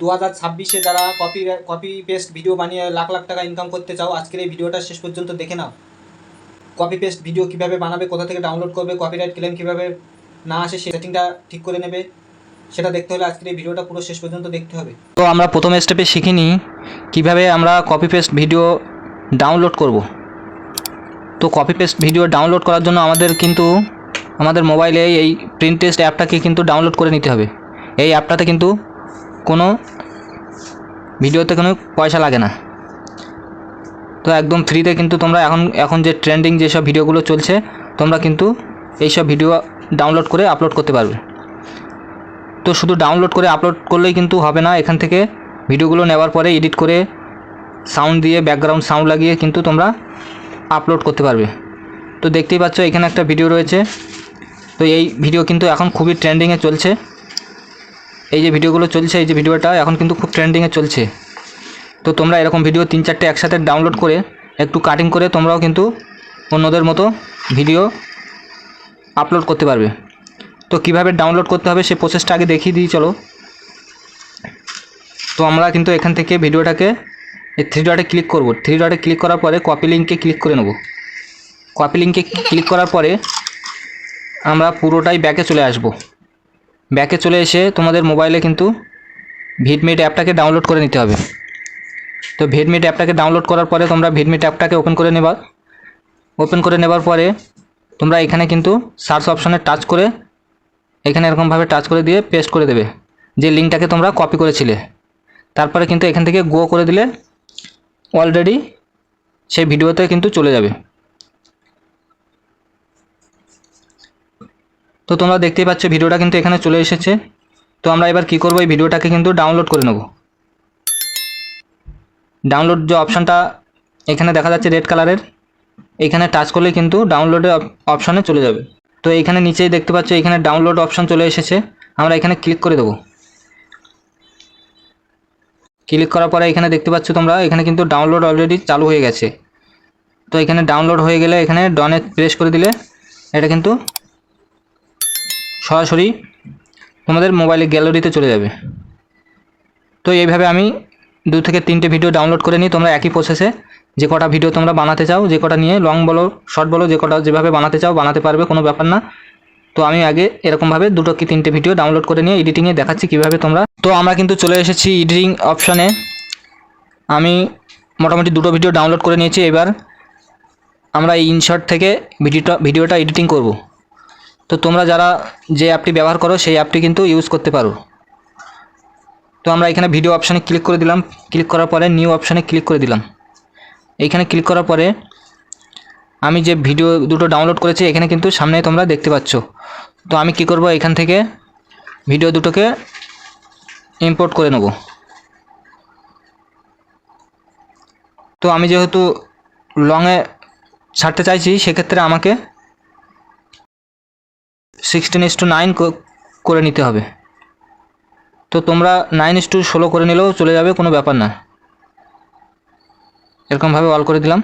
2026-এ যারা copy paste video বানিয়ে লাখ লাখ টাকা ইনকাম করতে চাও, আজকের এই ভিডিওটা শেষ পর্যন্ত দেখে নাও। কপি পেস্ট ভিডিও কীভাবে বানাবে, কোথা থেকে ডাউনলোড করবে, কপিরাইট ক্লেম কীভাবে না আসে সেটিংটা ঠিক করে নেবে, সেটা দেখতে হলে আজকের এই ভিডিওটা পুরো শেষ পর্যন্ত দেখতে হবে। তো আমরা প্রথম স্টেপে শিখে নিই কীভাবে আমরা কপি পেস্ট ভিডিও ডাউনলোড করব। তো কপি পেস্ট ভিডিও ডাউনলোড করার জন্য আমাদের কিন্তু আমাদের মোবাইলে এই প্রিন্টেস্ট অ্যাপটাকে কিন্তু ডাউনলোড করে নিতে হবে। এই অ্যাপটাতে কিন্তু কোনো ভিডিওতে কোনো পয়সা লাগে না, তো একদম ফ্রিতে কিন্তু তোমরা এখন যে ট্রেন্ডিং যেসব ভিডিওগুলো চলছে তোমরা কিন্তু এইসব ভিডিও ডাউনলোড করে আপলোড করতে পারবে। তো শুধু ডাউনলোড করে আপলোড করলেই কিন্তু হবে না, এখান থেকে ভিডিওগুলো নেওয়ার পরে এডিট করে সাউন্ড দিয়ে ব্যাকগ্রাউন্ড সাউন্ড লাগিয়ে কিন্তু তোমরা আপলোড করতে পারবে। তো দেখতেই পাচ্ছ এখানে একটা ভিডিও রয়েছে, তো এই ভিডিও কিন্তু এখন খুবই ট্রেন্ডিংয়ে চলছে। এই যে ভিডিওগুলো চলছে, এই যে ভিডিওটা এখন কিন্তু খুব ট্রেন্ডিংয়ে চলছে। তো তোমরা এরকম ভিডিও 3-4টে একসাথে ডাউনলোড করে একটু কাটিং করে তোমরাও কিন্তু অন্যদের মতো ভিডিও আপলোড করতে পারবে। তো কিভাবে ডাউনলোড করতে হবে সেই প্রসেসটা আগে দেখিয়ে দিই চলো। তো আমরা কিন্তু এখান থেকে ভিডিওটাকে এই 3 ডটে ক্লিক করব। 3 ডটে ক্লিক করার পরে কপি লিঙ্কে ক্লিক করে নেব। কপি লিঙ্কে ক্লিক করার পরে আমরা পুরোটাই ব্যাকে চলে আসব। ব্যাকে চলে এসে তোমাদের মোবাইলে কিন্তু ভিডমিট অ্যাপটাকে ডাউনলোড করে নিতে হবে। তো ভিডমিট অ্যাপটাকে ডাউনলোড করার পরে তোমরা ভিডমিট অ্যাপটাকে ওপেন করে নেবার পরে তোমরা এখানে কিন্তু সার্চ অপশানে টাচ করে এখানে এরকমভাবে টাচ করে দিয়ে পেস্ট করে দেবে যে লিঙ্কটাকে তোমরা কপি করেছিলে। তারপরে কিন্তু এখান থেকে গো করে দিলে অলরেডি সেই ভিডিওতে কিন্তু চলে যাবে। তো তোমরা দেখতেই পাচ্ছ ভিডিওটা কিন্তু এখানে চলে এসেছে। তো আমরা এবার কি করব, এই ভিডিওটাকে কিন্তু ডাউনলোড করে নেব। ডাউনলোড যে অপশানটা এখানে দেখা যাচ্ছে রেড কালারের, এখানে টাচ করলে কিন্তু ডাউনলোডের অপশানে চলে যাবে। তো এখানে নিচেই দেখতে পাচ্ছ এখানে ডাউনলোড অপশান চলে এসেছে, আমরা এখানে ক্লিক করে দেবো। ক্লিক করার পরে এখানে দেখতে পাচ্ছ তোমরা এখানে কিন্তু ডাউনলোড অলরেডি চালু হয়ে গেছে। তো এখানে ডাউনলোড হয়ে গেলে এখানে ডনে প্রেস করে দিলে এটা কিন্তু সরাসরি তোমাদের মোবাইলে গ্যালারিতে চলে যাবে। তো এইভাবে আমি 2 থেকে 3টে ভিডিও ডাউনলোড করে নিই। তোমরা একই প্রসেসে যে কটা ভিডিও তোমরা বানাতে চাও, যে কটা নিয়ে লং বলো শর্ট বলো, যে কটা যেভাবে বানাতে চাও বানাতে পারবে, কোনো ব্যাপার না। তো আমি আগে এরকমভাবে 2 কি 3টে ভিডিও ডাউনলোড করে নিয়ে এডিটিংয়ে দেখাচ্ছি কীভাবে তোমরা। তো আমরা কিন্তু চলে এসেছি এডিটিং অপশানে। আমি মোটামুটি 2টো ভিডিও ডাউনলোড করে নিয়েছি। এবার আমরা এই ইনশর্ট থেকে ভিডিওটা এডিটিং করব। তো তোমরা যারা যে অ্যাপটি ব্যবহার করো সেই অ্যাপটি কিন্তু ইউজ করতে পারো। তো আমরা এখানে ভিডিও অপশানে ক্লিক করে দিলাম। ক্লিক করার পরে নিউ অপশানে ক্লিক করে দিলাম। এইখানে ক্লিক করার পরে আমি যে ভিডিও 2টো ডাউনলোড করেছি এখানে কিন্তু সামনে তোমরা দেখতে পাচ্ছ। তো আমি কি করব, এখান থেকে ভিডিও 2টোকে ইম্পোর্ট করে নেব। তো আমি যেহেতু লংয়ে ছাড়তে চাইছি সেক্ষেত্রে আমাকে 16:9 করে নিতে হবে। তো তোমরা 9:16 করে নিলেও চলে যাবে, কোনো ব্যাপার না। এরকমভাবে অল করে দিলাম।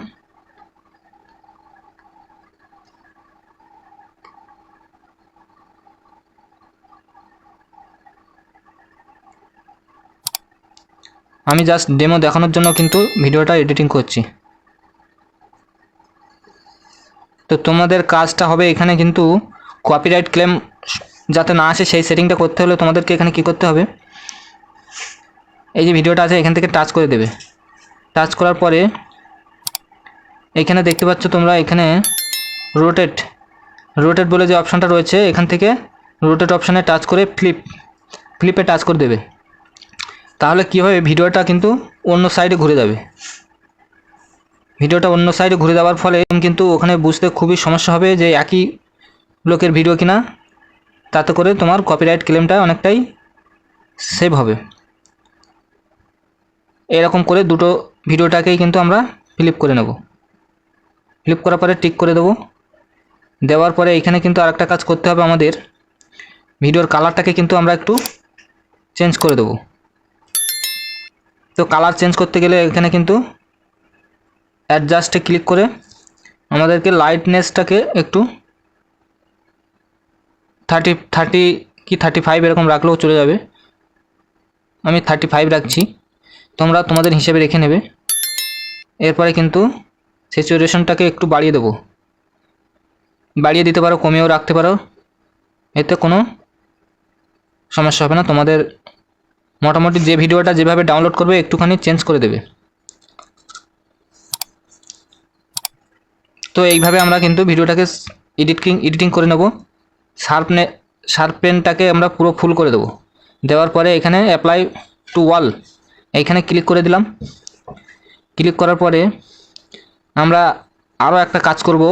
আমি জাস্ট ডেমো দেখানোর জন্য কিন্তু ভিডিওটা এডিটিং করছি। তো তোমাদের কাজটা হবে এখানে কিন্তু কপিরাইট ক্লেম যাতে না আসে সেই সেটিংটা করতে হলে তোমাদেরকে এখানে কি করতে হবে, এই যে ভিডিওটা আছে এখান থেকে টাচ করে দেবে। টাচ করার পরে এখানে দেখতে পাচ্ছ তোমরা এখানে রোটেট বলে যে অপশানটা রয়েছে, এখান থেকে রোটেট অপশানে টাচ করে ফ্লিপে টাচ করে দেবে। তাহলে কী হবে, ভিডিওটা কিন্তু অন্য সাইডে ঘুরে যাবে। ভিডিওটা অন্য সাইডে ঘুরে যাওয়ার ফলে কিন্তু ওখানে বুঝতে খুবই সমস্যা হবে যে একই লোকের ভিডিও কিনা। তাতে করে তোমার কপিরাইট ক্লেমটা অনেকটাই সেভ হবে। এরকম করে 2টো ভিডিওটাকেই কিন্তু আমরা ফ্লিপ করে নেব। ফ্লিপ করার পরে টিক করে দেবো। দেওয়ার পরে এখানে কিন্তু আরেকটা কাজ করতে হবে আমাদের, ভিডিওর কালারটাকে কিন্তু আমরা একটু চেঞ্জ করে দেবো। তো কালার চেঞ্জ করতে গেলে এখানে কিন্তু অ্যাডজাস্টে ক্লিক করে আমাদেরকে লাইটনেসটাকে একটু 30 কি 35 এরকম রাখলেও চলে যাবে। আমি 35 রাখছি, তোমরা তোমাদের হিসেবে রেখে নেবে। এরপরে কিন্তু স্যাচুরেশনটাকে একটু বাড়িয়ে দেবো, বাড়িয়ে দিতে পারো, কমিয়েও রাখতে পারো, এতে কোনো সমস্যা হবে না। তোমাদের মোটামুটি যে ভিডিওটা যেভাবে ডাউনলোড করবে একটুখানি চেঞ্জ করে দেবে। তো এইভাবে আমরা কিন্তু ভিডিওটাকে এডিটিং করে নেব। শার্পেনটাকে আমরা পুরো ফুল করে দেবো। দেওয়ার পরে এখানে অ্যাপ্লাই টু ওয়াল এইখানে ক্লিক করে দিলাম। ক্লিক করার পরে আমরা আরও একটা কাজ করব,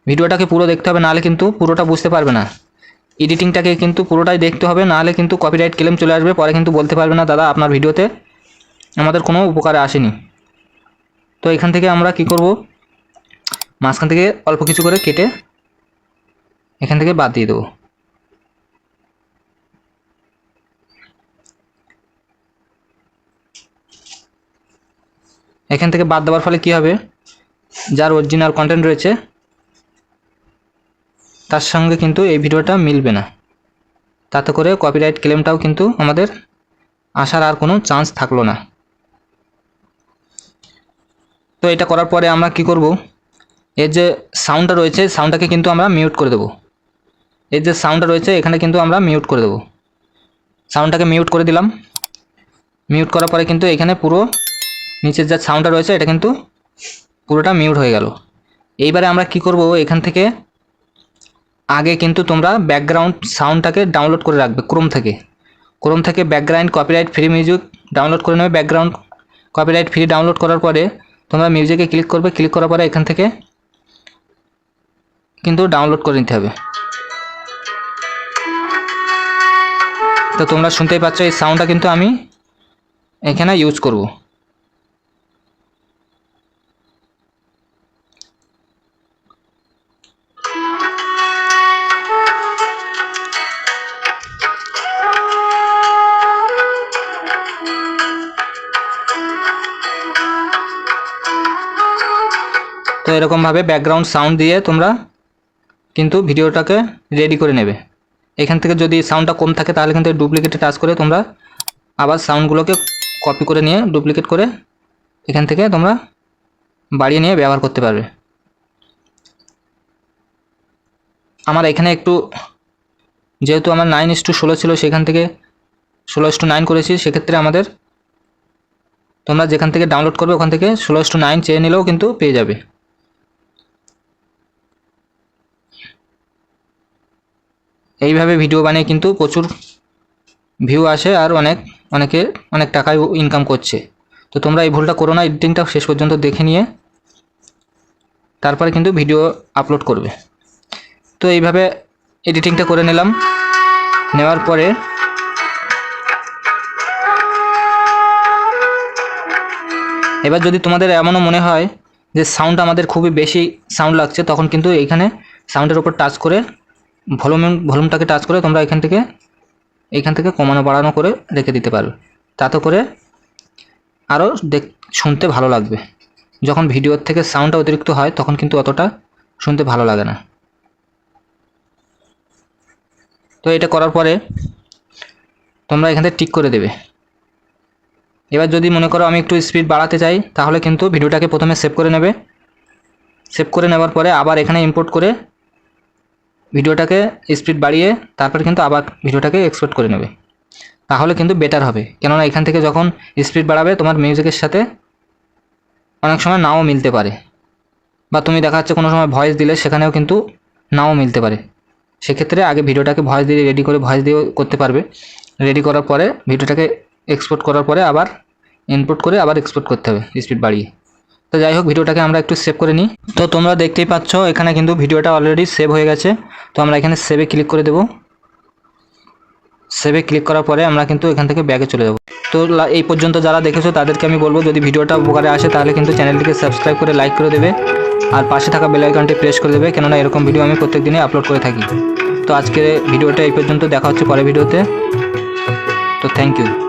ভিডিওটাকে পুরো দেখতে হবে, নাহলে কিন্তু পুরোটা বুঝতে পারবে না। এডিটিংটাকে কিন্তু পুরোটাই দেখতে হবে, নাহলে কিন্তু কপিরাইট ক্লেম চলে আসবে, পরে কিন্তু বলতে পারবে না দাদা আপনার ভিডিওতে আমাদের কোনো উপকারে আসেনি। তো এখান থেকে আমরা কি করব, মাঝখান থেকে অল্প কিছু করে কেটে এখান থেকে বাদ দিয়ে দেবো। এখান থেকে বাদ দেওয়ার ফলে কি হবে, যার অরিজিনাল কন্টেন্ট রয়েছে তার সঙ্গে কিন্তু এই ভিডিওটা মিলবে না, তাতে করে কপিরাইট ক্লেমটাও কিন্তু আমাদের আসার আর কোনো চান্স থাকলো না। তো এটা করার পরে আমরা কি করব, এর যে সাউন্ডটা রয়েছে সাউন্ডটাকে কিন্তু আমরা মিউট করে দেবো। এর যে সাউন্ডটা রয়েছে এখানে কিন্তু আমরা মিউট করে দেবো। সাউন্ডটাকে মিউট করে দিলাম। মিউট করার পরে কিন্তু এখানে পুরো নিচের যে সাউন্ডটা রয়েছে এটা কিন্তু পুরোটা মিউট হয়ে গেল। এইবারে আমরা কি করব, এখান থেকে আগে কিন্তু তোমরা ব্যাকগ্রাউন্ড সাউন্ডটাকে ডাউনলোড করে রাখবে ক্রোম থেকে background copyright free music download করে নেবে। ব্যাকগ্রাউন্ড কপিরাইট ফ্রি ডাউনলোড করার পরে তোমরা মিউজিকে ক্লিক করবে, ক্লিক করার পরে এখান থেকে কিন্তু ডাউনলোড করে নিতে হবে। তো তোমরা শুনতেই পাচ্ছ এই সাউন্ডটা কিন্তু আমি এখানে ইউজ করব। তো এরকমভাবে ব্যাকগ্রাউন্ড সাউন্ড দিয়ে তোমরা কিন্তু ভিডিওটাকে রেডি করে নেবে। এখান থেকে যদি সাউন্ডটা কম থাকে তাহলে কিন্তু ডুপ্লিকেটে টাচ করে তোমরা আবার সাউন্ডগুলোকে কপি করে নিয়ে ডুপ্লিকেট করে এখান থেকে তোমরা বাড়িয়ে নিয়ে ব্যবহার করতে পারবে। আমার এখানে একটু যেহেতু আমার 9:16 ছিল সেখান থেকে 16:9 করেছি, সেক্ষেত্রে আমাদের তোমরা যেখান থেকে ডাউনলোড করবে ওখান থেকে 16:9 চেয়ে নিলেও কিন্তু পেয়ে যাবে। এইভাবে ভিডিও বানিয়ে কিন্তু প্রচুর ভিউ আসে আর অনেকে অনেক টাকায় ইনকাম করছে। তো তোমরা এই ভুলটা করো না, এডিটিংটা শেষ পর্যন্ত দেখে নিয়ে তারপরে কিন্তু ভিডিও আপলোড করবে। তো এইভাবে এডিটিংটা করে নিলাম। নেওয়ার পরে এবার যদি তোমাদের এমনও মনে হয় যে সাউন্ড আমাদের খুবই বেশি সাউন্ড লাগছে, তখন কিন্তু এইখানে সাউন্ডের উপর টাচ করে ভলিউমটাকে টাচ করে তোমরা এখান থেকে কমানো বাড়ানো করে রেখে দিতে পারবে। তাতে করে আরও শুনতে ভালো লাগবে। যখন ভিডিওর থেকে সাউন্ডটা অতিরিক্ত হয় তখন কিন্তু অতটা শুনতে ভালো লাগে না। তো এটা করার পরে তোমরা এখান থেকে টিক করে দেবে। এবার যদি মনে করো আমি একটু স্পিড বাড়াতে চাই তাহলে কিন্তু ভিডিওটাকে প্রথমে সেভ করে নেবে। সেভ করে নেওয়ার পরে আবার এখানে ইম্পোর্ট করে ভিডিওটাকে স্পিড বাড়িয়ে তারপর কিন্তু আবার ভিডিওটাকে এক্সপোর্ট করে নেবে, তাহলে কিন্তু বেটার হবে। কেননা এখান থেকে যখন স্পিড বাড়াবে তোমার মিউজিকের সাথে অনেক সময় নাও মিলতে পারে, বা তুমি দেখা যাচ্ছে কোনো সময় ভয়েস দিলে সেখানেও কিন্তু নাও মিলতে পারে। সেক্ষেত্রে আগে ভিডিওটাকে ভয়েস দিয়ে রেডি করে ভয়েস দিয়েও করতে পারবে। রেডি করার পরে ভিডিওটাকে এক্সপোর্ট করার পরে আবার ইনপুট করে আবার এক্সপোর্ট করতে হবে স্পিড বাড়িয়ে। তো যাই হোক, ভিডিওটাকে আমরা একটু সেভ করে নিই। তো তোমরা দেখতেই পাচ্ছ এখানে কিন্তু ভিডিওটা অলরেডি সেভ হয়ে গেছে। তো আমরা এখানে সেভে ক্লিক করে দেব। সেভে ক্লিক করার পরে আমরা কিন্তু এখান থেকে ব্যাগে চলে যাব। তো এই পর্যন্ত যারা দেখেছো তাদেরকে আমি বলবো যদি ভিডিওটা উপকারে আসে তাহলে কিন্তু চ্যানেলটিকে সাবস্ক্রাইব করে লাইক করে দেবে আর পাশে থাকা বেল আইকনটি প্রেস করে দেবে, কেননা এরকম ভিডিও আমি প্রত্যেক দিনই আপলোড করে থাকি। তো আজকের ভিডিওটা এই পর্যন্ত, দেখা হচ্ছে পরের ভিডিওতে। তো থ্যাংক ইউ।